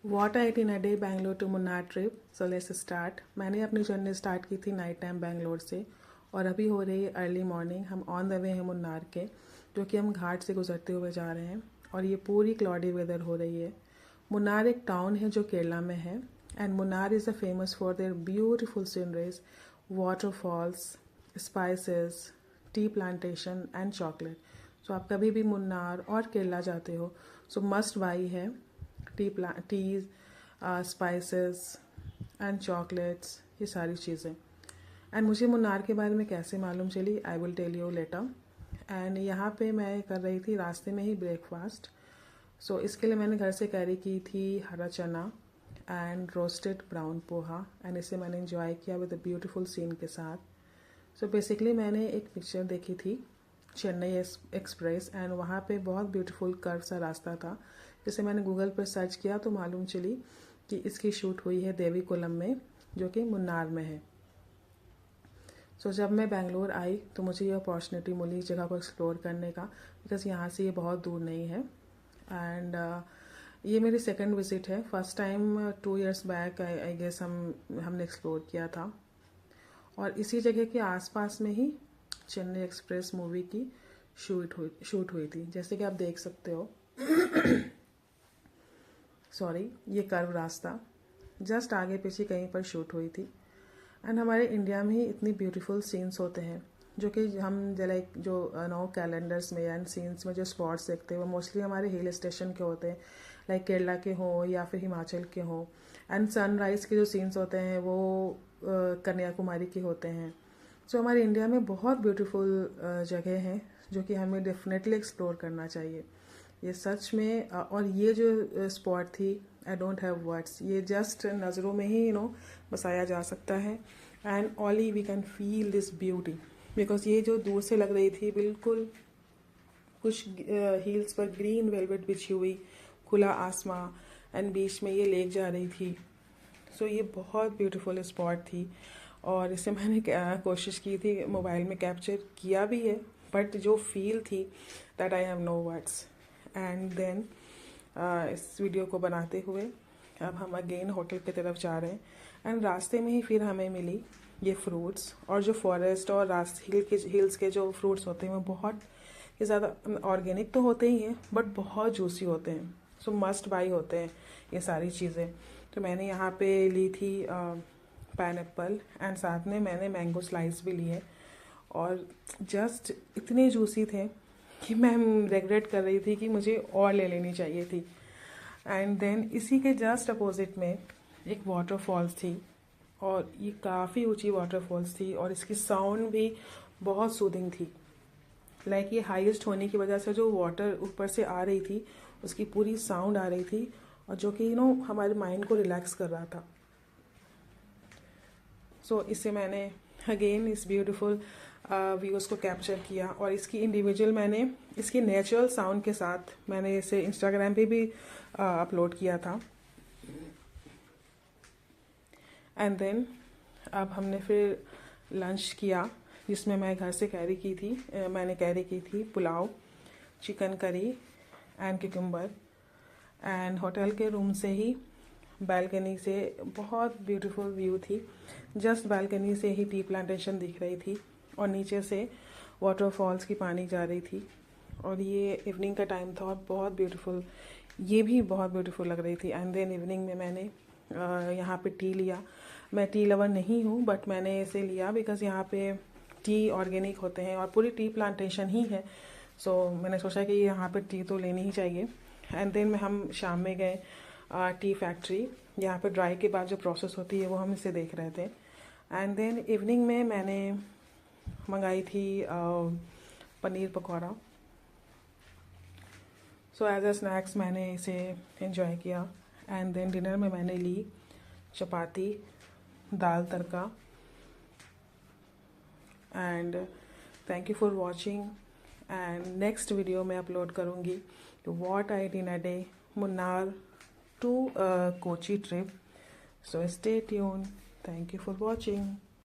What I ate in a day Bangalore to Munnar trip. So let's start. मैंने अपनी journey start की थी night time Bangalore से और अभी हो रही है अर्ली मॉर्निंग. हम ऑन द वे हैं मुन्नार के, जो कि हम घाट से गुजरते हुए जा रहे हैं और ये पूरी क्लॉडी वेदर हो रही है. मुन्नार एक टाउन है जो केरला में है and Munnar is a famous for their beautiful sceneries, waterfalls, spices, tea plantation and chocolate. So आप कभी भी मुन्नार और केरला जाते हो सो मस्ट बाई है टीज, स्पाइसेस एंड चॉकलेट्स, ये सारी चीज़ें. एंड मुझे मुन्नार के बारे में कैसे मालूम चली, I will tell you later. And यहाँ पे मैं कर रही थी रास्ते में ही ब्रेकफास्ट. सो इसके लिए मैंने घर से कैरी की थी हरा चना and roasted brown poha and इसे मैंने इंजॉय किया विद अ ब्यूटीफुल सीन के साथ. सो बेसिकली मैंने एक पिक्चर देखी थी चेन्नई एक्सप्रेस एंड वहाँ पे बहुत ब्यूटीफुल कर्व सा रास्ता था, जिसे मैंने गूगल पर सर्च किया तो मालूम चली कि इसकी शूट हुई है देवीकुलम में, जो कि मुन्नार में है. सो जब मैं बेंगलोर आई तो मुझे ये अपॉर्चुनिटी मिली इस जगह को एक्सप्लोर करने का, बिकॉज यहाँ से ये बहुत दूर नहीं है. एंड ये मेरी सेकंड विजिट है. First time 2 years back I guess हमने एक्सप्लोर किया था और इसी जगह के आसपास में ही चेन्नई एक्सप्रेस मूवी की शूट हुई थी, जैसे कि आप देख सकते हो. सॉरी, ये कर्व रास्ता जस्ट आगे पीछे कहीं पर शूट हुई थी. एंड हमारे इंडिया में ही इतनी ब्यूटीफुल सीन्स होते हैं जो कि हम लाइक जो नो कैलेंडर्स में एंड सीन्स में जो स्पॉट्स देखते हैं वो मोस्टली हमारे हिल स्टेशन के होते हैं, लाइक केरला के हों या फिर हिमाचल के हों. एंड सनराइज़ के जो सीन्स होते हैं वो कन्याकुमारी के होते हैं. सो हमारे इंडिया में बहुत ब्यूटीफुल जगह हैं जो कि हमें डेफिनेटली एक्सप्लोर करना चाहिए. ये सच में और ये जो स्पॉट थी, आई डोंट हैव वर्ड्स, ये जस्ट नज़रों में ही बसाया जा सकता है. And only we can feel this beauty, because ये जो दूर से लग रही थी बिल्कुल कुछ हील्स पर ग्रीन वेलवेट बिछी हुई, खुला आसमां एंड बीच में ये लेक जा रही थी. सो ये बहुत ब्यूटीफुल स्पॉट थी और इसे मैंने कोशिश की थी मोबाइल में कैप्चर किया भी है, बट जो फील थी that I have no words. And then इस वीडियो को बनाते हुए अब हम अगेन होटल की तरफ जा रहे हैं. एंड रास्ते में ही फिर हमें मिली ये फ्रूट्स, और जो फॉरेस्ट और हिल्स के जो फ्रूट्स होते हैं वो बहुत ही ज़्यादा ऑर्गेनिक तो होते ही हैं बट बहुत जूसी होते हैं. सो मस्ट बाई होते हैं ये सारी चीज़ें. तो मैंने यहाँ पे ली थी पाइनएप्पल एंड साथ में मैंने मैंगो स्लाइस भी लिए और जस्ट इतने जूसी थे कि मैं रेगरेट कर रही थी कि मुझे और ले लेनी चाहिए थी. एंड देन इसी के जस्ट अपोजिट में एक वाटरफॉल्स थी और ये काफ़ी ऊंची वाटरफॉल्स थी और इसकी साउंड भी बहुत सूदिंग थी. लाइक ये हाईएस्ट होने की वजह से जो वाटर ऊपर से आ रही थी उसकी पूरी साउंड आ रही थी और जो कि हमारे माइंड को रिलैक्स कर रहा था. सो इससे मैंने अगेन इस ब्यूटीफुल व्यूज़ को कैप्चर किया और इसकी इंडिविजुअल मैंने इसकी नेचुरल साउंड के साथ मैंने इसे इंस्टाग्राम पे भी अपलोड किया था. एंड देन अब हमने फिर लंच किया, जिसमें मैं घर से मैंने कैरी की थी pulao, chicken curry and cucumber. And hotel के रूम से ही बालकनी से बहुत ब्यूटीफुल व्यू थी. जस्ट बालकनी से ही टी प्लांटेशन दिख रही थी और नीचे से वाटरफॉल्स की पानी जा रही थी और ये इवनिंग का टाइम था और बहुत ब्यूटीफुल, ये भी बहुत ब्यूटीफुल लग रही थी. एंड देन इवनिंग में मैंने यहाँ पे टी लिया. मैं टी लवर नहीं हूँ बट मैंने इसे लिया बिकॉज़ यहाँ पे टी ऑर्गेनिक होते हैं और पूरी टी प्लांटेशन ही है. सो मैंने सोचा कि यहाँ पे टी तो लेनी ही चाहिए. एंड देन हम शाम में गए टी फैक्ट्री. यहाँ पे ड्राई के बाद जो प्रोसेस होती है वो हम इसे देख रहे थे. एंड देन इवनिंग में मैंने मंगाई थी paneer pakora. So as a snacks मैंने इसे एंजॉय किया. एंड देन डिनर में मैंने ली chapati, dal tadka. And thank you for watching. And next video में अपलोड करूँगी what I did in a day Munnar to Kochi trip. So stay tuned. Thank you for watching.